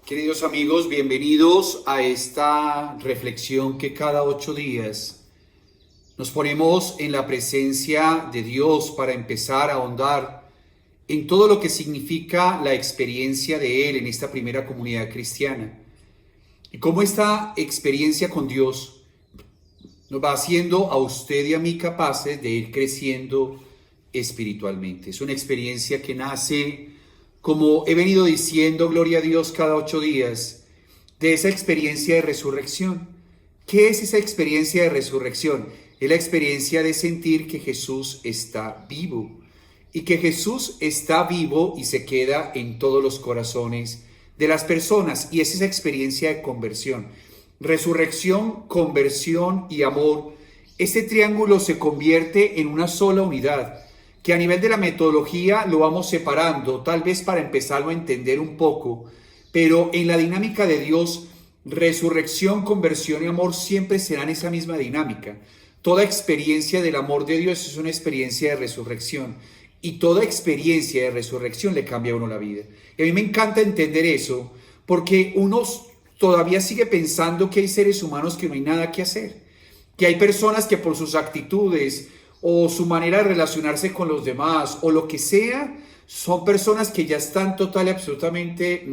Queridos amigos, bienvenidos a esta reflexión que cada 8 días nos ponemos en la presencia de Dios para empezar a ahondar en todo lo que significa la experiencia de Él en esta primera comunidad cristiana. Y cómo esta experiencia con Dios nos va haciendo a usted y a mí capaces de ir creciendo espiritualmente. Es una experiencia que nace, como he venido diciendo, gloria a Dios, cada 8 días, de esa experiencia de resurrección. ¿Qué es esa experiencia de resurrección? Es la experiencia de sentir que Jesús está vivo y que Jesús está vivo y se queda en todos los corazones de las personas, y es esa experiencia de conversión. Resurrección, conversión y amor. Este triángulo se convierte en una sola unidad, que a nivel de la metodología lo vamos separando, tal vez para empezarlo a entender un poco, pero en la dinámica de Dios, resurrección, conversión y amor siempre serán esa misma dinámica. Toda experiencia del amor de Dios es una experiencia de resurrección, y toda experiencia de resurrección le cambia a uno la vida. Y a mí me encanta entender eso, porque uno todavía sigue pensando que hay seres humanos que no hay nada que hacer, que hay personas que por sus actitudes o su manera de relacionarse con los demás o lo que sea, son personas que ya están total y absolutamente,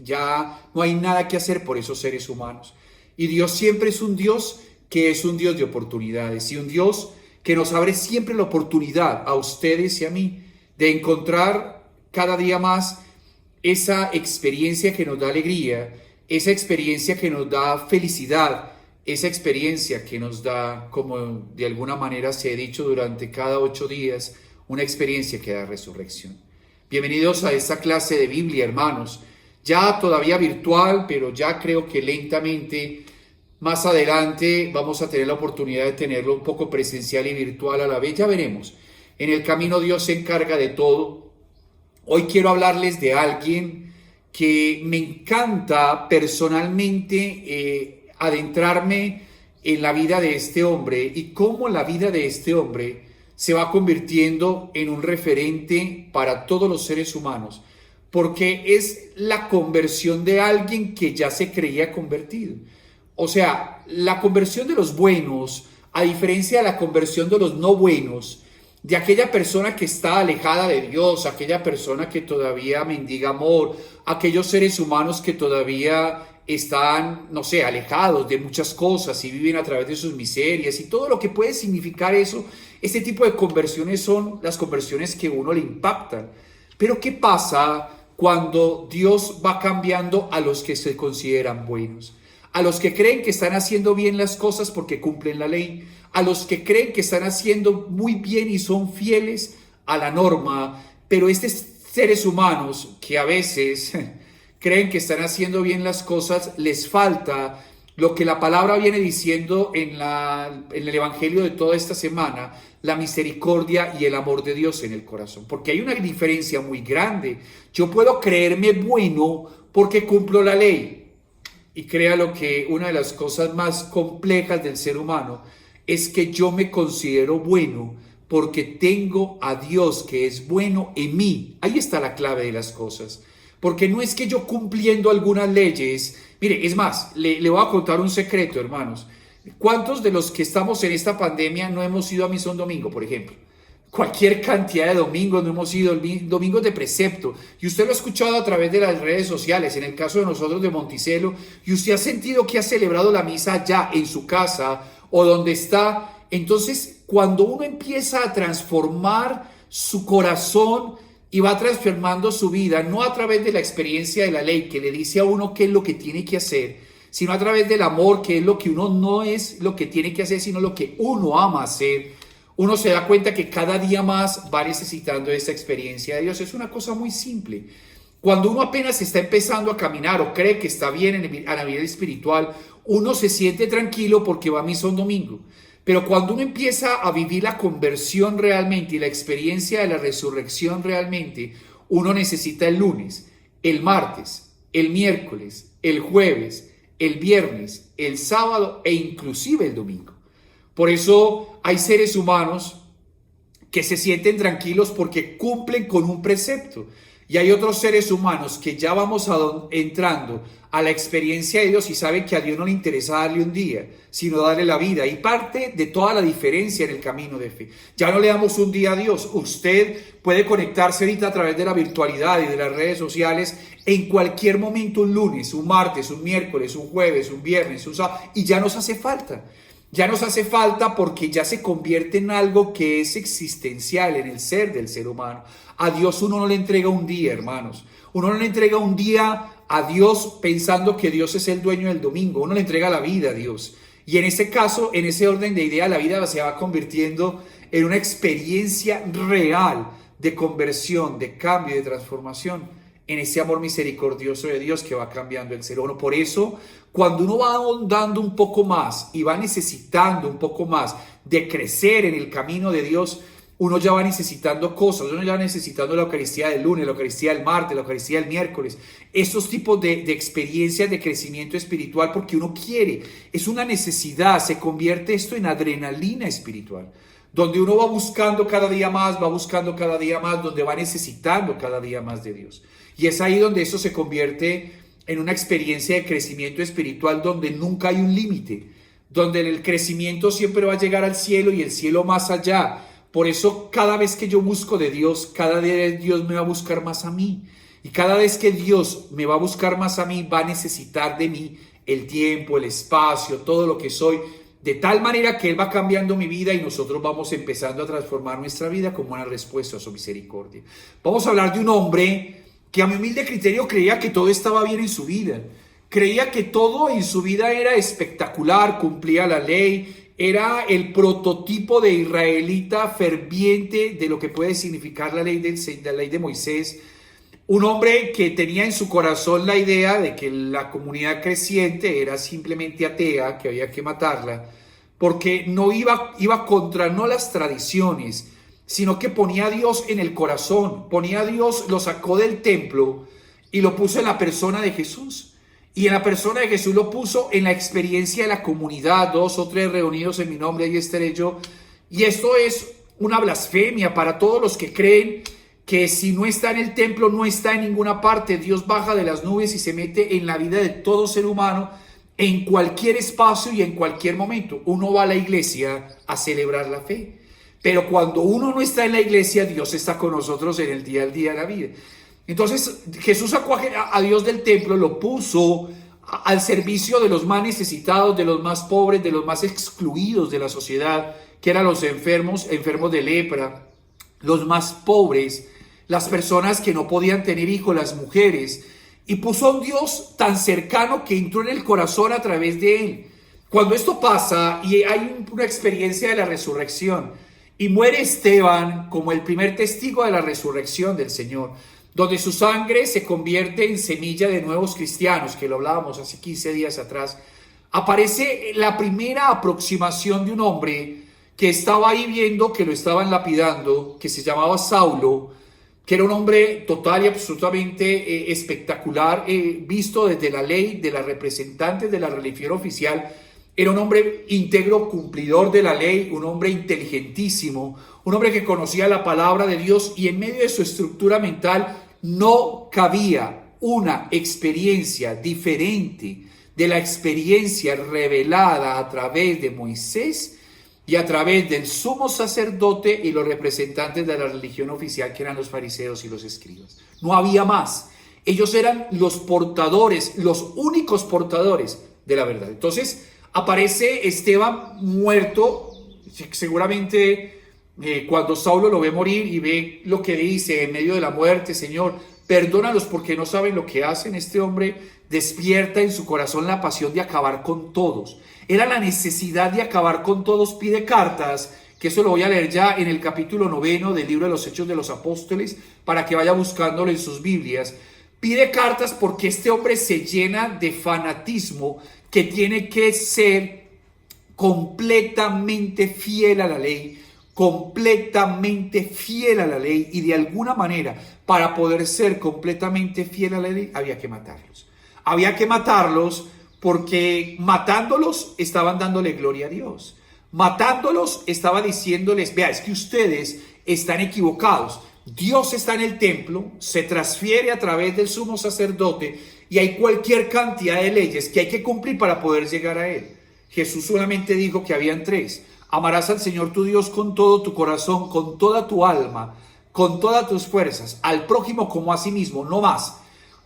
ya no hay nada que hacer por esos seres humanos. Y Dios siempre es un Dios que es un Dios de oportunidades, y un Dios que nos abre siempre la oportunidad a ustedes y a mí de encontrar cada día más esa experiencia que nos da alegría, esa experiencia que nos da felicidad, esa experiencia que nos da, como de alguna manera se ha dicho durante cada 8 días, una experiencia que da resurrección. Bienvenidos a esta clase de Biblia, hermanos. Ya todavía virtual, pero ya creo que lentamente, más adelante, vamos a tener la oportunidad de tenerlo un poco presencial y virtual a la vez. Ya veremos. En el camino Dios se encarga de todo. Hoy quiero hablarles de alguien que me encanta personalmente adentrarme en la vida de este hombre, y cómo la vida de este hombre se va convirtiendo en un referente para todos los seres humanos, porque es la conversión de alguien que ya se creía convertido. O sea, la conversión de los buenos, a diferencia de la conversión de los no buenos, de aquella persona que está alejada de Dios, aquella persona que todavía mendiga amor, aquellos seres humanos que todavía están, no sé, alejados de muchas cosas y viven a través de sus miserias y todo lo que puede significar eso. Este tipo de conversiones son las conversiones que a uno le impactan. Pero ¿qué pasa cuando Dios va cambiando a los que se consideran buenos? A los que creen que están haciendo bien las cosas porque cumplen la ley, a los que creen que están haciendo muy bien y son fieles a la norma, pero estos seres humanos que a veces creen que están haciendo bien las cosas, les falta lo que la palabra viene diciendo en el evangelio de toda esta semana: la misericordia y el amor de Dios en el corazón. Porque hay una diferencia muy grande. Yo puedo creerme bueno porque cumplo la ley. Y créalo que una de las cosas más complejas del ser humano es que yo me considero bueno porque tengo a Dios que es bueno en mí. Ahí está la clave de las cosas. Porque no es que yo cumpliendo algunas leyes. Mire, es más, le voy a contar un secreto, hermanos. ¿Cuántos de los que estamos en esta pandemia no hemos ido a misa un domingo, por ejemplo? Cualquier cantidad de domingos no hemos ido, domingos de precepto, y usted lo ha escuchado a través de las redes sociales, en el caso de nosotros de Monticello, y usted ha sentido que ha celebrado la misa allá en su casa o donde está. Entonces, cuando uno empieza a transformar su corazón y va transformando su vida, no a través de la experiencia de la ley que le dice a uno qué es lo que tiene que hacer, sino a través del amor, que es lo que uno no es lo que tiene que hacer, sino lo que uno ama hacer, uno se da cuenta que cada día más va necesitando esta experiencia de Dios. Es una cosa muy simple. Cuando uno apenas está empezando a caminar o cree que está bien a la vida espiritual, uno se siente tranquilo porque va a misa un domingo. Pero cuando uno empieza a vivir la conversión realmente y la experiencia de la resurrección realmente, uno necesita el lunes, el martes, el miércoles, el jueves, el viernes, el sábado e inclusive el domingo. Por eso hay seres humanos que se sienten tranquilos porque cumplen con un precepto. Y hay otros seres humanos que ya vamos entrando a la experiencia de Dios y saben que a Dios no le interesa darle un día, sino darle la vida. Y parte de toda la diferencia en el camino de fe. Ya no le damos un día a Dios. Usted puede conectarse ahorita a través de la virtualidad y de las redes sociales en cualquier momento, un lunes, un martes, un miércoles, un jueves, un viernes, un sábado, y ya nos hace falta. Ya nos hace falta porque ya se convierte en algo que es existencial en el ser del ser humano. A Dios uno no le entrega un día, hermanos. Uno no le entrega un día a Dios pensando que Dios es el dueño del domingo. Uno le entrega la vida a Dios. Y en ese caso, en ese orden de idea, la vida se va convirtiendo en una experiencia real de conversión, de cambio, de transformación, en ese amor misericordioso de Dios que va cambiando el ser humano. Por eso, cuando uno va ahondando un poco más y va necesitando un poco más de crecer en el camino de Dios, uno ya va necesitando cosas, uno ya va necesitando la Eucaristía del lunes, la Eucaristía del martes, la Eucaristía del miércoles, estos tipos de experiencias de crecimiento espiritual, porque uno quiere, es una necesidad, se convierte esto en adrenalina espiritual, donde uno va buscando cada día más, va buscando cada día más, donde va necesitando cada día más de Dios. Y es ahí donde eso se convierte en una experiencia de crecimiento espiritual donde nunca hay un límite, donde el crecimiento siempre va a llegar al cielo y el cielo más allá. Por eso cada vez que yo busco de Dios, cada día Dios me va a buscar más a mí. Y cada vez que Dios me va a buscar más a mí, va a necesitar de mí el tiempo, el espacio, todo lo que soy, de tal manera que Él va cambiando mi vida y nosotros vamos empezando a transformar nuestra vida como una respuesta a su misericordia. Vamos a hablar de un hombre que a mi humilde criterio creía que todo estaba bien en su vida. Creía que todo en su vida era espectacular, cumplía la ley, era el prototipo de israelita ferviente de lo que puede significar la ley de Moisés. Un hombre que tenía en su corazón la idea de que la comunidad creciente era simplemente atea, que había que matarla, porque no iba contra no las tradiciones, sino que ponía a Dios en el corazón, ponía a Dios, lo sacó del templo y lo puso en la persona de Jesús. Y en la persona de Jesús lo puso en la experiencia de la comunidad, 2 o 3 reunidos en mi nombre, ahí estaré yo. Y esto es una blasfemia para todos los que creen que si no está en el templo, no está en ninguna parte. Dios baja de las nubes y se mete en la vida de todo ser humano, en cualquier espacio y en cualquier momento. Uno va a la iglesia a celebrar la fe. Pero cuando uno no está en la iglesia, Dios está con nosotros en el día al día de la vida. Entonces Jesús sacó a Dios del templo, lo puso al servicio de los más necesitados, de los más pobres, de los más excluidos de la sociedad, que eran los enfermos de lepra, los más pobres, las personas que no podían tener hijos, las mujeres, y puso a un Dios tan cercano que entró en el corazón a través de él. Cuando esto pasa y hay una experiencia de la resurrección y muere Esteban como el primer testigo de la resurrección del Señor, donde su sangre se convierte en semilla de nuevos cristianos, que lo hablábamos hace 15 días atrás, aparece la primera aproximación de un hombre que estaba ahí viendo que lo estaban lapidando, que se llamaba Saulo, que era un hombre total y absolutamente espectacular, visto desde la ley de las representantes de la religión oficial. Era un hombre íntegro, cumplidor de la ley, un hombre inteligentísimo, un hombre que conocía la palabra de Dios, y en medio de su estructura mental no cabía una experiencia diferente de la experiencia revelada a través de Moisés y a través del sumo sacerdote y los representantes de la religión oficial, que eran los fariseos y los escribas. No había más. Ellos eran los portadores, los únicos portadores de la verdad. Entonces aparece Esteban muerto, seguramente cuando Saulo lo ve morir y ve lo que dice en medio de la muerte: Señor, perdónalos porque no saben lo que hacen. Este hombre despierta en su corazón la pasión de acabar con todos. Era la necesidad de acabar con todos. Pide cartas, que eso lo voy a leer ya en el capítulo 9 del libro de los Hechos de los Apóstoles, para que vaya buscándolo en sus Biblias. Pide cartas porque este hombre se llena de fanatismo, que tiene que ser completamente fiel a la ley, completamente fiel a la ley, y de alguna manera, para poder ser completamente fiel a la ley, había que matarlos. Había que matarlos porque matándolos estaban dándole gloria a Dios. Matándolos estaba diciéndoles: vea, es que ustedes están equivocados. Dios está en el templo, se transfiere a través del sumo sacerdote y hay cualquier cantidad de leyes que hay que cumplir para poder llegar a Él. Jesús solamente dijo que habían tres. Amarás al Señor tu Dios con todo tu corazón, con toda tu alma, con todas tus fuerzas, al prójimo como a sí mismo, no más.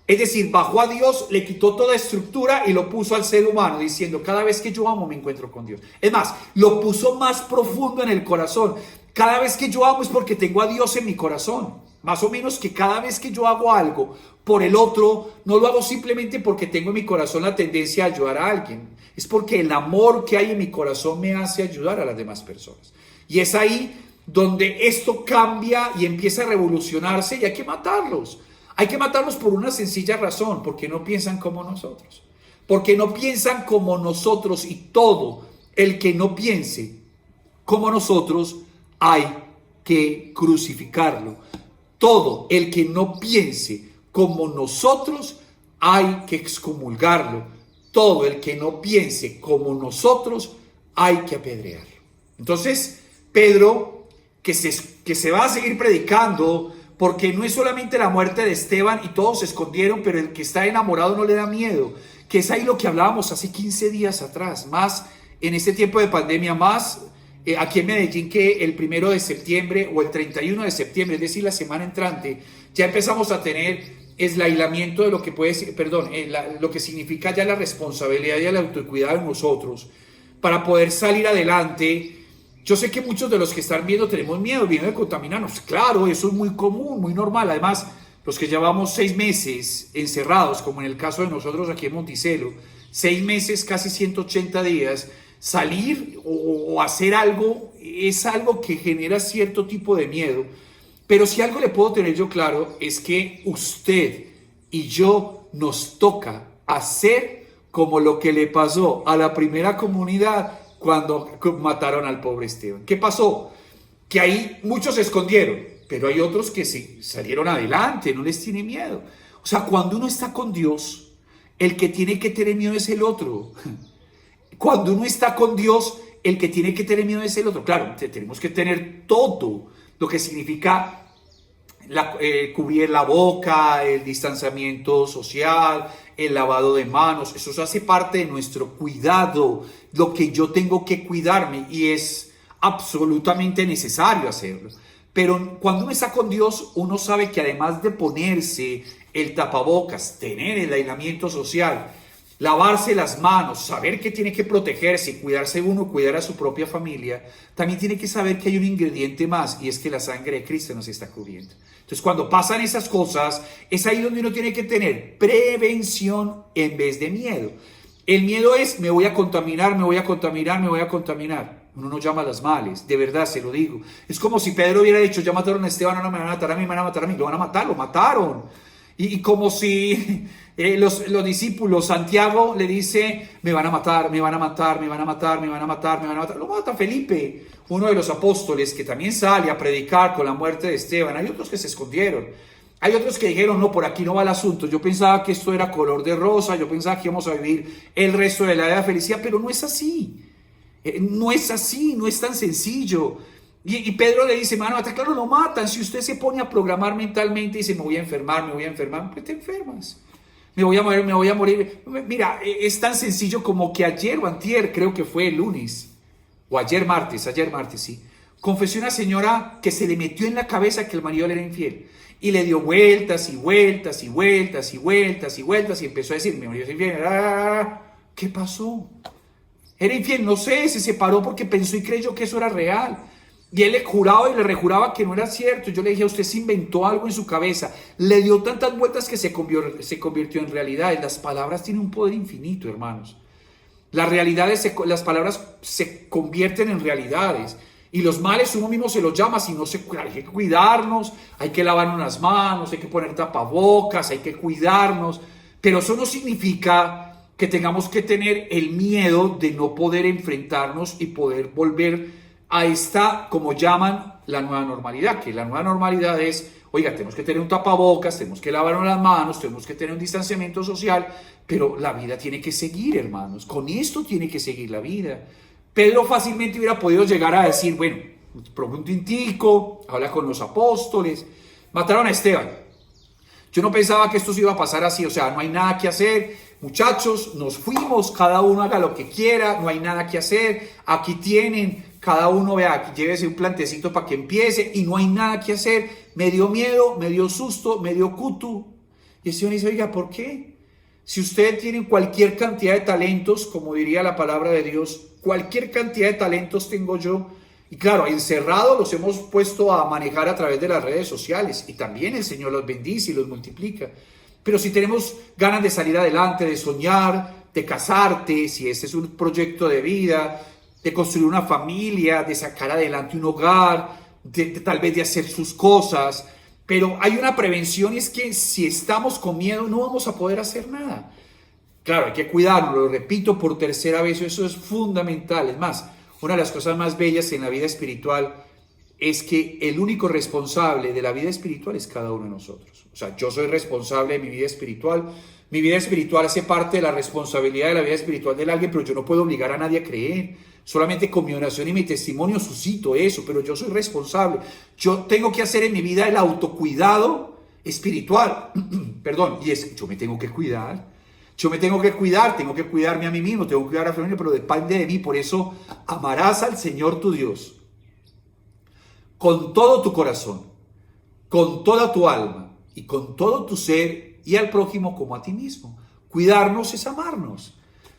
Es decir, bajó a Dios, le quitó toda estructura y lo puso al ser humano, diciendo, cada vez que yo amo me encuentro con Dios. Es más, lo puso más profundo en el corazón. Cada vez que yo amo es porque tengo a Dios en mi corazón. Más o menos que cada vez que yo hago algo por el otro, no lo hago simplemente porque tengo en mi corazón la tendencia a ayudar a alguien. Es porque el amor que hay en mi corazón me hace ayudar a las demás personas. Y es ahí donde esto cambia y empieza a revolucionarse y hay que matarlos. Hay que matarlos por una sencilla razón, porque no piensan como nosotros. Porque no piensan como nosotros y todo el que no piense como nosotros hay que crucificarlo. Todo el que no piense como nosotros hay que excomulgarlo. Todo el que no piense como nosotros hay que apedrearlo. Entonces, Pedro, que se va a seguir predicando, porque no es solamente la muerte de Esteban y todos se escondieron, pero el que está enamorado no le da miedo, que es ahí lo que hablábamos hace 15 días atrás, más en este tiempo de pandemia, más aquí en Medellín, que el 1 de septiembre o el 31 de septiembre, es decir, la semana entrante, ya empezamos a tener el aislamiento de lo que puede ser, lo que significa ya la responsabilidad y el autocuidado de nosotros para poder salir adelante. Yo sé que muchos de los que están viendo tenemos miedo de contaminarnos. Claro, eso es muy común, muy normal. Además, los que llevamos 6 meses encerrados, como en el caso de nosotros aquí en Monticello, 6 meses, casi 180 días, salir o hacer algo es algo que genera cierto tipo de miedo. Pero si algo le puedo tener yo claro es que usted y yo nos toca hacer como lo que le pasó a la primera comunidad cuando mataron al pobre Esteban. ¿Qué pasó? Que ahí muchos se escondieron, pero hay otros que sí salieron adelante, no les tiene miedo. O sea, cuando uno está con Dios, el que tiene que tener miedo es el otro. Cuando uno está con Dios, el que tiene que tener miedo es el otro. Claro, tenemos que tener todo lo que significa cubrir la boca, el distanciamiento social, el lavado de manos. Eso hace parte de nuestro cuidado, lo que yo tengo que cuidarme y es absolutamente necesario hacerlo. Pero cuando uno está con Dios, uno sabe que además de ponerse el tapabocas, tener el aislamiento social, lavarse las manos, saber que tiene que protegerse, cuidarse uno, cuidar a su propia familia, también tiene que saber que hay un ingrediente más y es que la sangre de Cristo nos está cubriendo. Entonces, cuando pasan esas cosas, es ahí donde uno tiene que tener prevención en vez de miedo. El miedo es, me voy a contaminar, me voy a contaminar, me voy a contaminar. Uno no llama a las males, de verdad se lo digo. Es como si Pedro hubiera dicho, ya mataron a Esteban, no me van a matar a mí, me van a matar a mí. Lo van a matar, lo mataron. Y como si los discípulos, Santiago le dice, me van a matar, me van a matar, me van a matar, me van a matar, me van a matar. Lo mata Felipe, uno de los apóstoles que también sale a predicar con la muerte de Esteban. Hay otros que se escondieron. Hay otros que dijeron, no, por aquí no va el asunto. Yo pensaba que esto era color de rosa, yo pensaba que íbamos a vivir el resto de la edad de felicidad, pero no es así. No es así, no es tan sencillo. Y Pedro le dice, mano, hasta claro, lo matan. Si usted se pone a programar mentalmente y dice, me voy a enfermar, pues te enfermas. Me voy a morir, me voy a morir. Mira, es tan sencillo como que ayer o antier, creo que fue el lunes, o ayer martes, sí. Confesó una señora que se le metió en la cabeza que el marido le era infiel. Y le dio vueltas y vueltas y vueltas y vueltas y vueltas y empezó a decir, mi marido es infiel. ¿Qué pasó? Era infiel, no sé, se separó porque pensó y creyó que eso era real. Y él le juraba y le rejuraba que no era cierto. Yo le dije, usted se inventó algo en su cabeza. Le dio tantas vueltas que se convirtió en realidad. Las palabras tienen un poder infinito, hermanos. Las palabras se convierten en realidades. Y los males uno mismo se los llama. Si no hay que cuidarnos, hay que lavarnos las manos, hay que poner tapabocas, hay que cuidarnos. Pero eso no significa que tengamos que tener el miedo de no poder enfrentarnos y poder volver a esta, como llaman, la nueva normalidad, que la nueva normalidad es, oiga, tenemos que tener un tapabocas, tenemos que lavarnos las manos, tenemos que tener un distanciamiento social, pero la vida tiene que seguir, hermanos, con esto tiene que seguir la vida. Pedro fácilmente hubiera podido llegar a decir, bueno, pruebe un tintico, habla con los apóstoles, Mataron a Esteban. Yo no pensaba que esto se iba a pasar así, o sea, no hay nada que hacer, muchachos, nos fuimos, cada uno haga lo que quiera, no hay nada que hacer, aquí tienen, cada uno vea, aquí llévese un plantecito para que empiece y no hay nada que hacer, me dio miedo, me dio susto, me dio cutu. Y el Señor dice, oiga, ¿por qué? Si usted tiene cualquier cantidad de talentos, como diría la palabra de Dios, cualquier cantidad de talentos tengo yo. Y claro, encerrados los hemos puesto a manejar a través de las redes sociales. Y también el Señor los bendice y los multiplica. Pero si tenemos ganas de salir adelante, de soñar, de casarte, si ese es un proyecto de vida, de construir una familia, de sacar adelante un hogar, tal vez de hacer sus cosas. Pero hay una prevención y es que si estamos con miedo no vamos a poder hacer nada. Claro, hay que cuidarlo, lo repito por tercera vez, eso es fundamental. Es más, una de las cosas más bellas en la vida espiritual es que el único responsable de la vida espiritual es cada uno de nosotros. O sea, yo soy responsable de mi vida espiritual. Mi vida espiritual hace parte de la responsabilidad de la vida espiritual de alguien, pero yo no puedo obligar a nadie a creer. Solamente con mi oración y mi testimonio suscito eso, pero yo soy responsable. Yo tengo que hacer en mi vida el autocuidado espiritual. Perdón, y es, yo me tengo que cuidar. Yo me tengo que cuidar, tengo que cuidarme a mí mismo, tengo que cuidar a la familia, pero depende de mí. Por eso amarás al Señor tu Dios con todo tu corazón, con toda tu alma y con todo tu ser y al prójimo como a ti mismo. Cuidarnos es amarnos.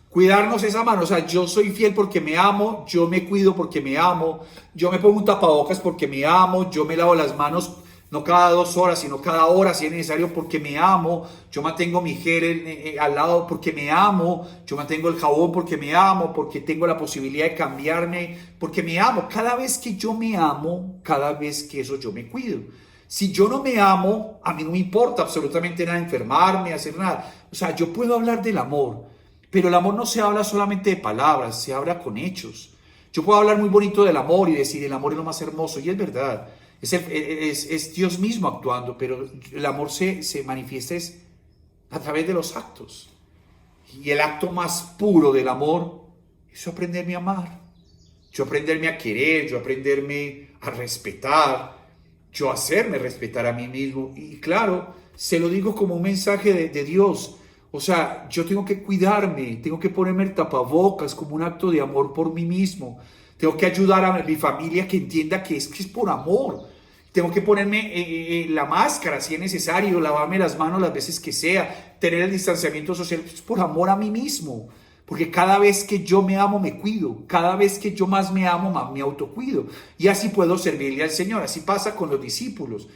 Cuidarnos es amarnos. O sea, yo soy fiel porque me amo, yo me cuido porque me amo, yo me pongo un tapabocas porque me amo, yo me lavo las manos no cada 2 horas, sino cada hora si es necesario porque me amo, yo mantengo mi gel al lado porque me amo, yo mantengo el jabón porque me amo, porque tengo la posibilidad de cambiarme, porque me amo. Cada vez que yo me amo, cada vez que eso yo me cuido. Si yo no me amo, a mí no me importa absolutamente nada enfermarme, hacer nada. O sea, yo puedo hablar del amor, pero el amor no se habla solamente de palabras, se habla con hechos. Yo puedo hablar muy bonito del amor y decir el amor es lo más hermoso, y es verdad. Es Dios mismo actuando, pero el amor se manifiesta a través de los actos. Y el acto más puro del amor es yo aprenderme a amar, yo aprenderme a querer, yo aprenderme a respetar, yo hacerme respetar a mí mismo. Y claro, se lo digo como un mensaje de Dios. O sea, yo tengo que cuidarme, tengo que ponerme el tapabocas como un acto de amor por mí mismo. Tengo que ayudar a mi familia que entienda que es por amor. Tengo que ponerme la máscara si es necesario, lavarme las manos las veces que sea, tener el distanciamiento social. Es por amor a mí mismo. Porque cada vez que yo me amo, me cuido. Cada vez que yo más me amo, más me autocuido. Y así puedo servirle al Señor. Así pasa con los discípulos.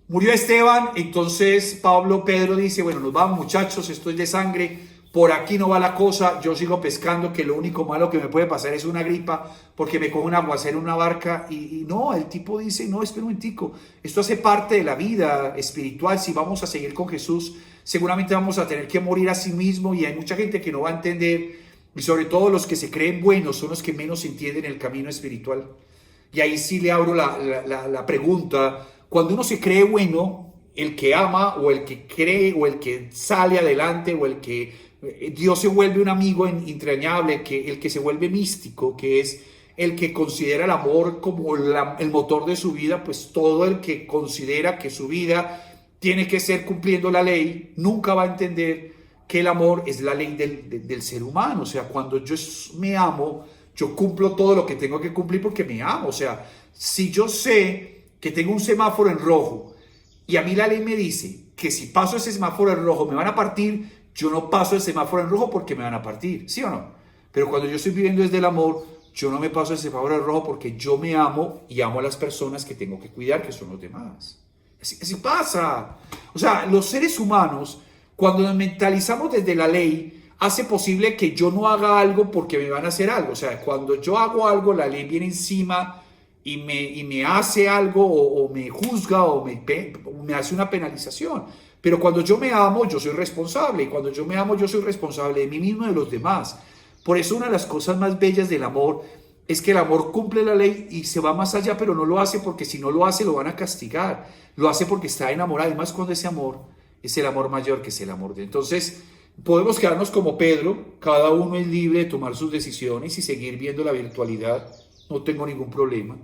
Murió Esteban, entonces Pedro dice, bueno, nos vamos muchachos, esto es de sangre, por aquí no va la cosa, yo sigo pescando, que lo único malo que me puede pasar es una gripa, porque me coge un aguacero en una barca, y no, el tipo dice, no, espera un momentico, esto hace parte de la vida espiritual, si vamos a seguir con Jesús, seguramente vamos a tener que morir a sí mismo, y hay mucha gente que no va a entender, y sobre todo los que se creen buenos son los que menos entienden el camino espiritual. Y ahí sí le abro la pregunta. Cuando uno se cree bueno, el que ama o el que cree o el que sale adelante o el que Dios se vuelve un amigo entrañable, el que se vuelve místico, que es el que considera el amor como el motor de su vida, pues todo el que considera que su vida tiene que ser cumpliendo la ley, nunca va a entender que el amor es la ley del ser humano. O sea, cuando yo me amo, yo cumplo todo lo que tengo que cumplir porque me amo. O sea, si yo sé que tengo un semáforo en rojo y a mí la ley me dice que si paso ese semáforo en rojo me van a partir, yo no paso el semáforo en rojo porque me van a partir, ¿sí o no? Pero cuando yo estoy viviendo desde el amor, yo no me paso el semáforo en rojo porque yo me amo y amo a las personas que tengo que cuidar, que son los demás. Así pasa. O sea, los seres humanos, cuando nos mentalizamos desde la ley, hace posible que yo no haga algo porque me van a hacer algo. O sea, cuando yo hago algo, la ley viene encima y me hace algo o me juzga o me hace una penalización. Pero cuando yo me amo, yo soy responsable. Y cuando yo me amo, yo soy responsable de mí mismo y de los demás. Por eso una de las cosas más bellas del amor es que el amor cumple la ley y se va más allá, pero no lo hace porque si no lo hace lo van a castigar. Lo hace porque está enamorado. Además, cuando ese amor es el amor mayor, que es el amor de... Entonces, podemos quedarnos como Pedro. Cada uno es libre de tomar sus decisiones y seguir viendo la virtualidad. No tengo ningún problema.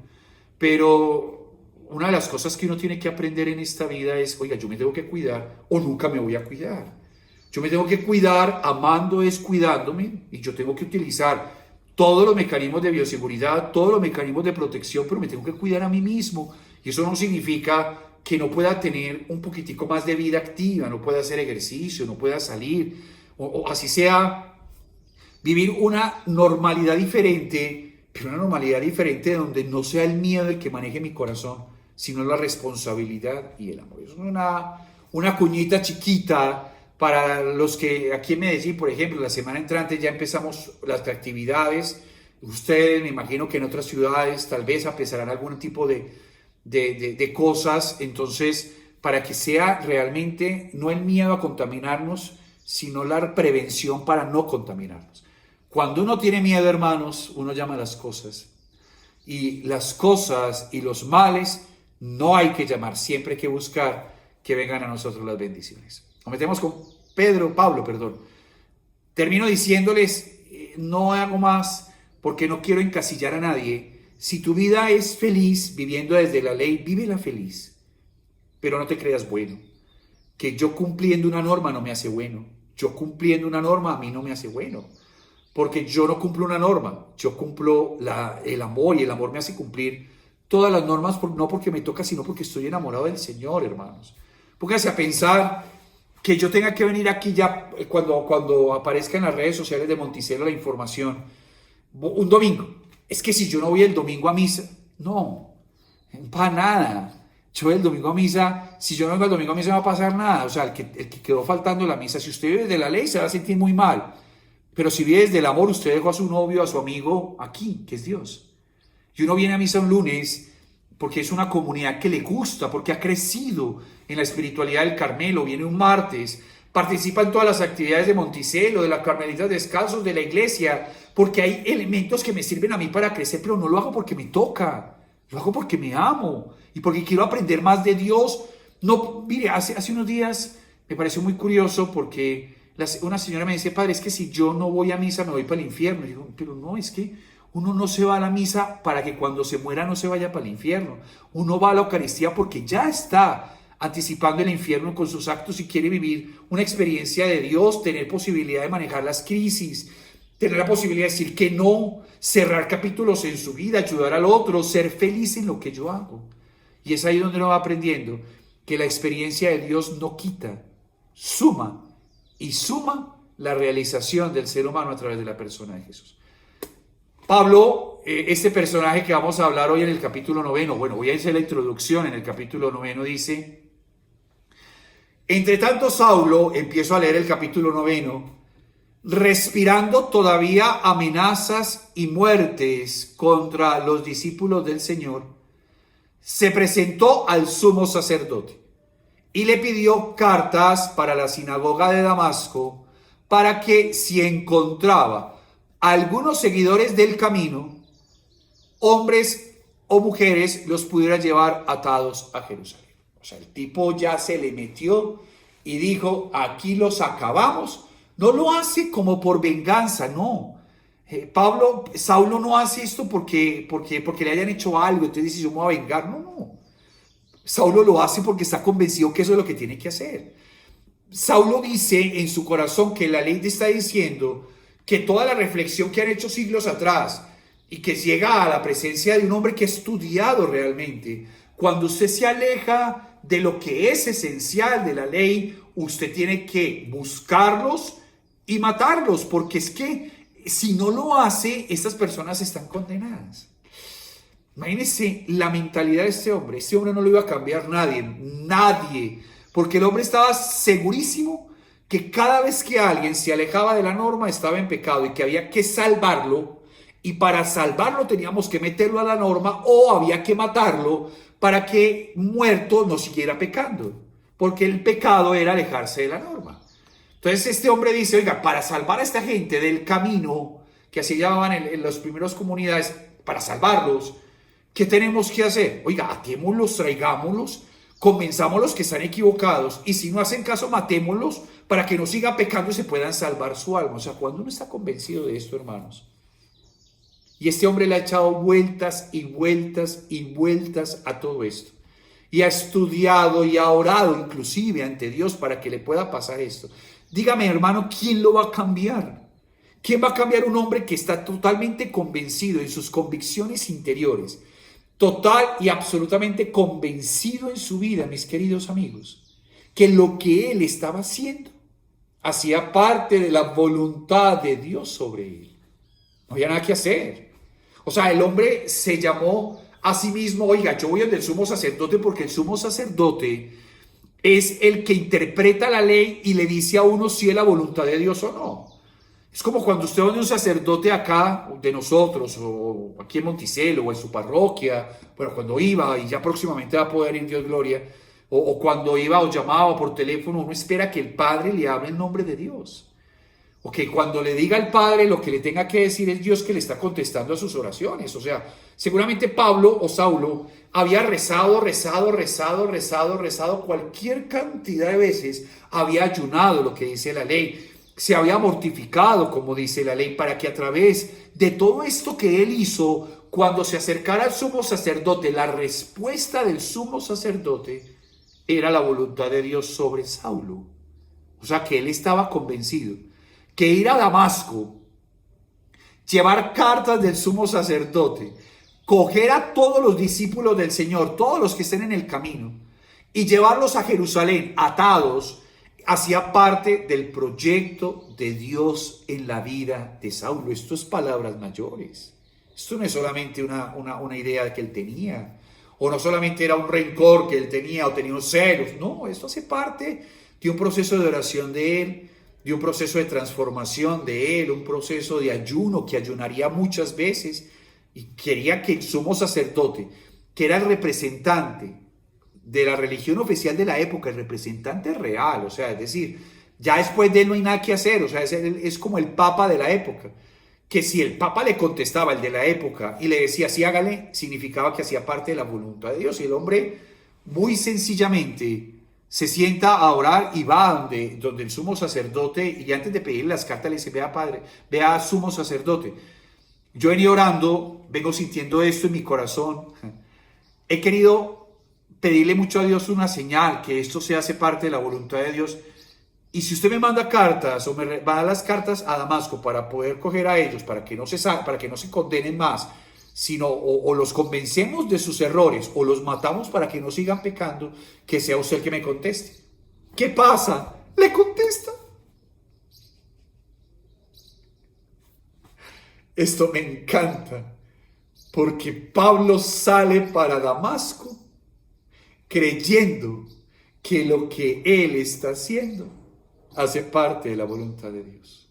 Pero una de las cosas que uno tiene que aprender en esta vida es, oiga, yo me tengo que cuidar o nunca me voy a cuidar. Yo me tengo que cuidar, amando es cuidándome, y yo tengo que utilizar todos los mecanismos de bioseguridad, todos los mecanismos de protección, pero me tengo que cuidar a mí mismo. Y eso no significa que no pueda tener un poquitico más de vida activa, no pueda hacer ejercicio, no pueda salir, o así sea, vivir una normalidad diferente, pero una normalidad diferente donde no sea el miedo el que maneje mi corazón, sino la responsabilidad y el amor. Es una cuñita chiquita para los que aquí en Medellín, por ejemplo, la semana entrante ya empezamos las actividades. Ustedes, me imagino que en otras ciudades tal vez empezarán algún tipo de cosas. Entonces, para que sea realmente no el miedo a contaminarnos, sino la prevención para no contaminarnos. Cuando uno tiene miedo, hermanos, uno llama a las cosas. Y las cosas y los males no hay que llamar, siempre hay que buscar que vengan a nosotros las bendiciones. Nos metemos con Pablo. Termino diciéndoles, no hago más porque no quiero encasillar a nadie. Si tu vida es feliz viviendo desde la ley, vívela feliz, pero no te creas bueno. Que yo cumpliendo una norma no me hace bueno. Yo cumpliendo una norma a mí no me hace bueno. Porque yo no cumplo una norma, yo cumplo el amor, y el amor me hace cumplir todas las normas, no porque me toca, sino porque estoy enamorado del Señor, hermanos. Pónganse a pensar que yo tenga que venir aquí ya, cuando aparezca en las redes sociales de Monticello la información, un domingo. Es que si yo no voy el domingo a misa, no, para nada. Yo el domingo a misa, si yo no vengo el domingo a misa no va a pasar nada. O sea, el que quedó faltando la misa, si usted vive de la ley se va a sentir muy mal. Pero si vive desde el amor, usted dejó a su novio, a su amigo aquí, que es Dios. Y uno viene a misa un lunes porque es una comunidad que le gusta, porque ha crecido en la espiritualidad del Carmelo. Viene un martes, participa en todas las actividades de Monticello, de las Carmelitas Descalzos, de la iglesia, porque hay elementos que me sirven a mí para crecer, pero no lo hago porque me toca, lo hago porque me amo y porque quiero aprender más de Dios. No, mire, hace unos días me pareció muy curioso porque una señora me dice, padre, es que si yo no voy a misa me voy para el infierno. Y digo, pero no, es que uno no se va a la misa para que cuando se muera no se vaya para el infierno. Uno va a la Eucaristía porque ya está anticipando el infierno con sus actos y quiere vivir una experiencia de Dios, tener posibilidad de manejar las crisis, tener la posibilidad de decir que no, cerrar capítulos en su vida, ayudar al otro, ser feliz en lo que yo hago. Y es ahí donde uno va aprendiendo que la experiencia de Dios no quita, suma la realización del ser humano a través de la persona de Jesús. Pablo, este personaje que vamos a hablar hoy en el capítulo 9, bueno, voy a hacer la introducción en el capítulo 9, dice, entre tanto Saulo, empiezo a leer el capítulo 9, respirando todavía amenazas y muertes contra los discípulos del Señor, se presentó al sumo sacerdote y le pidió cartas para la sinagoga de Damasco para que si encontraba algunos seguidores del camino, hombres o mujeres, los pudiera llevar atados a Jerusalén. O sea, el tipo ya se le metió y dijo, aquí los acabamos. No lo hace como por venganza, no. Saulo no hace esto porque le hayan hecho algo, entonces dice, yo me voy a vengar. No. Saulo lo hace porque está convencido que eso es lo que tiene que hacer. Saulo dice en su corazón que la ley te está diciendo que toda la reflexión que han hecho siglos atrás y que llega a la presencia de un hombre que ha estudiado realmente, cuando usted se aleja de lo que es esencial de la ley, usted tiene que buscarlos y matarlos, porque es que si no lo hace, estas personas están condenadas. Imagínense la mentalidad de este hombre. Este hombre no lo iba a cambiar nadie, porque el hombre estaba segurísimo que cada vez que alguien se alejaba de la norma estaba en pecado y que había que salvarlo, y para salvarlo teníamos que meterlo a la norma o había que matarlo para que muerto no siguiera pecando, porque el pecado era alejarse de la norma. Entonces este hombre dice, oiga, para salvar a esta gente del camino, que así llamaban en las primeras comunidades, para salvarlos, ¿qué tenemos que hacer? Oiga, atémoslos, traigámoslos, convenzamos a los que están equivocados y si no hacen caso, matémoslos para que no siga pecando y se puedan salvar su alma. O sea, cuando uno está convencido de esto, hermanos, y este hombre le ha echado vueltas y vueltas y vueltas a todo esto, y ha estudiado y ha orado inclusive ante Dios para que le pueda pasar esto. Dígame, hermano, ¿quién lo va a cambiar? ¿Quién va a cambiar un hombre que está totalmente convencido en sus convicciones interiores? Total y absolutamente convencido en su vida, mis queridos amigos, que lo que él estaba haciendo hacía parte de la voluntad de Dios sobre él. No había nada que hacer. O sea, el hombre se llamó a sí mismo, oiga, yo voy al del sumo sacerdote porque el sumo sacerdote es el que interpreta la ley y le dice a uno si es la voluntad de Dios o no. Es como cuando usted va a un sacerdote acá, de nosotros, o aquí en Monticello, o en su parroquia, bueno, cuando iba, y ya próximamente va a poder ir, Dios gloria, o cuando iba o llamaba por teléfono, uno espera que el Padre le hable en nombre de Dios. O que cuando le diga al Padre lo que le tenga que decir es Dios que le está contestando a sus oraciones. O sea, seguramente Pablo o Saulo había rezado cualquier cantidad de veces, había ayunado, lo que dice la ley, se había mortificado, como dice la ley, para que a través de todo esto que él hizo, cuando se acercara al sumo sacerdote, la respuesta del sumo sacerdote era la voluntad de Dios sobre Saulo. O sea, que él estaba convencido que ir a Damasco, llevar cartas del sumo sacerdote, coger a todos los discípulos del Señor, todos los que estén en el camino, y llevarlos a Jerusalén atados, hacía parte del proyecto de Dios en la vida de Saulo. Esto es palabras mayores. Esto no es solamente una idea que él tenía, o no solamente era un rencor que él tenía, o tenía unos celos. No, esto hace parte de un proceso de oración de él, de un proceso de transformación de él, un proceso de ayuno que ayunaría muchas veces, y quería que el sumo sacerdote, que era el representante de la religión oficial de la época, el representante real, o sea, es decir, ya después de él no hay nada que hacer, o sea, es como el papa de la época, que si el papa le contestaba, el de la época, y le decía, sí, hágale, significaba que hacía parte de la voluntad de Dios, y el hombre muy sencillamente se sienta a orar y va donde el sumo sacerdote, y antes de pedirle las cartas le dice, vea Padre, vea sumo sacerdote, yo venía orando, vengo sintiendo esto en mi corazón, he querido pedirle mucho a Dios una señal, que esto se hace parte de la voluntad de Dios, y si usted me manda cartas o me va a dar las cartas a Damasco para poder coger a ellos, para que no se condenen más, sino o los convencemos de sus errores o los matamos para que no sigan pecando, que sea usted el que me conteste. ¿Qué pasa? Le contesta. Esto me encanta, porque Pablo sale para Damasco creyendo que lo que él está haciendo hace parte de la voluntad de Dios.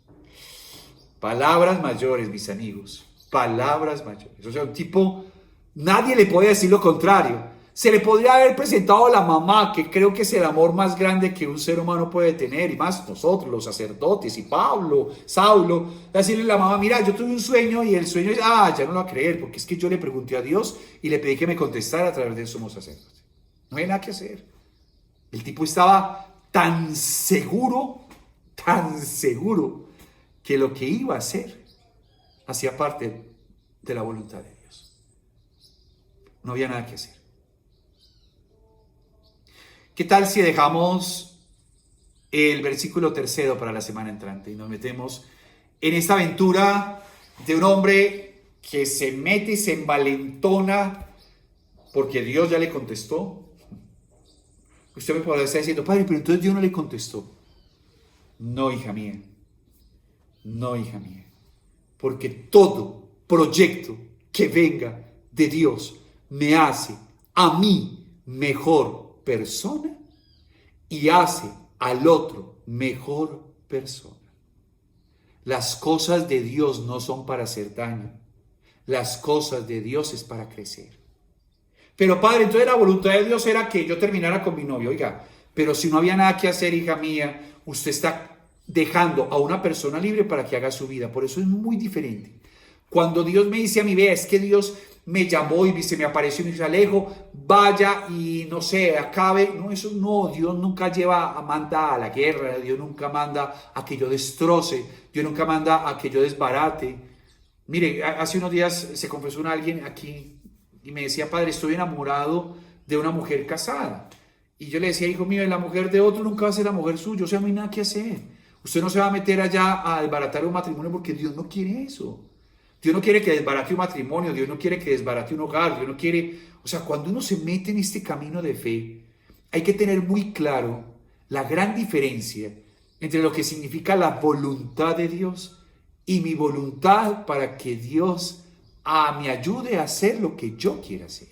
Palabras mayores, mis amigos, palabras mayores. O sea, un tipo, nadie le puede decir lo contrario. Se le podría haber presentado a la mamá, que creo que es el amor más grande que un ser humano puede tener, y más nosotros, los sacerdotes, y Pablo, Saulo, decirle a la mamá, mira, yo tuve un sueño, y el sueño es, ya no lo va a creer, porque es que yo le pregunté a Dios y le pedí que me contestara a través del sumo sacerdote. No hay nada que hacer. El tipo estaba tan seguro, que lo que iba a hacer hacía parte de la voluntad de Dios. No había nada que hacer. ¿Qué tal si dejamos el versículo 3 para la semana entrante y nos metemos en esta aventura de un hombre que se mete y se envalentona porque Dios ya le contestó? Usted me podrá estar diciendo, padre, pero entonces Dios no le contestó. No, hija mía. No, hija mía. Porque todo proyecto que venga de Dios me hace a mí mejor persona y hace al otro mejor persona. Las cosas de Dios no son para hacer daño. Las cosas de Dios es para crecer. Pero padre, entonces la voluntad de Dios era que yo terminara con mi novio. Oiga, pero si no había nada que hacer, hija mía, usted está dejando a una persona libre para que haga su vida. Por eso es muy diferente. Cuando Dios me dice a mí, vea, es que Dios me llamó y se me apareció y me dice, Alejo, vaya y no sé, acabe. No, eso no, Dios nunca manda a la guerra, Dios nunca manda a que yo destroce, Dios nunca manda a que yo desbarate. Mire, hace unos días se confesó alguien aquí y me decía, padre, estoy enamorado de una mujer casada. Y yo le decía, hijo mío, la mujer de otro nunca va a ser la mujer suya, o sea, no hay nada que hacer. Usted no se va a meter allá a desbaratar un matrimonio porque Dios no quiere eso. Dios no quiere que desbarate un matrimonio, Dios no quiere que desbarate un hogar, Dios no quiere... O sea, cuando uno se mete en este camino de fe, hay que tener muy claro la gran diferencia entre lo que significa la voluntad de Dios y mi voluntad para que Dios me ayude a hacer lo que yo quiera hacer.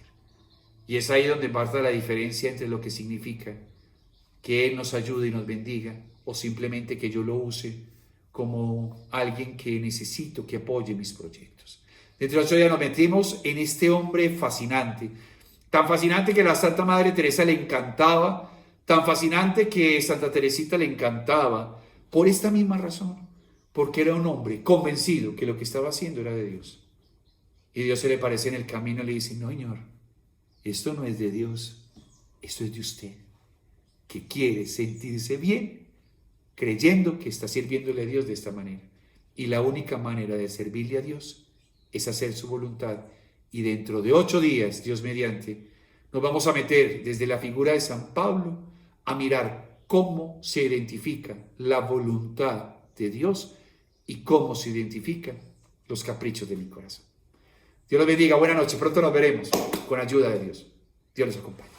Y es ahí donde parte la diferencia entre lo que significa que Él nos ayude y nos bendiga o simplemente que yo lo use como alguien que necesito que apoye mis proyectos. Dentro de 8 días nos metimos en este hombre fascinante, tan fascinante que la Santa Madre Teresa le encantaba, tan fascinante que Santa Teresita le encantaba, por esta misma razón, porque era un hombre convencido que lo que estaba haciendo era de Dios. Y Dios se le aparece en el camino y le dice, no, señor, esto no es de Dios, esto es de usted, que quiere sentirse bien creyendo que está sirviéndole a Dios de esta manera. Y la única manera de servirle a Dios es hacer su voluntad. Y dentro de 8 días, Dios mediante, nos vamos a meter desde la figura de San Pablo a mirar cómo se identifica la voluntad de Dios y cómo se identifican los caprichos de mi corazón. Dios los bendiga, buena noche, pronto nos veremos con ayuda de Dios. Dios los acompañe.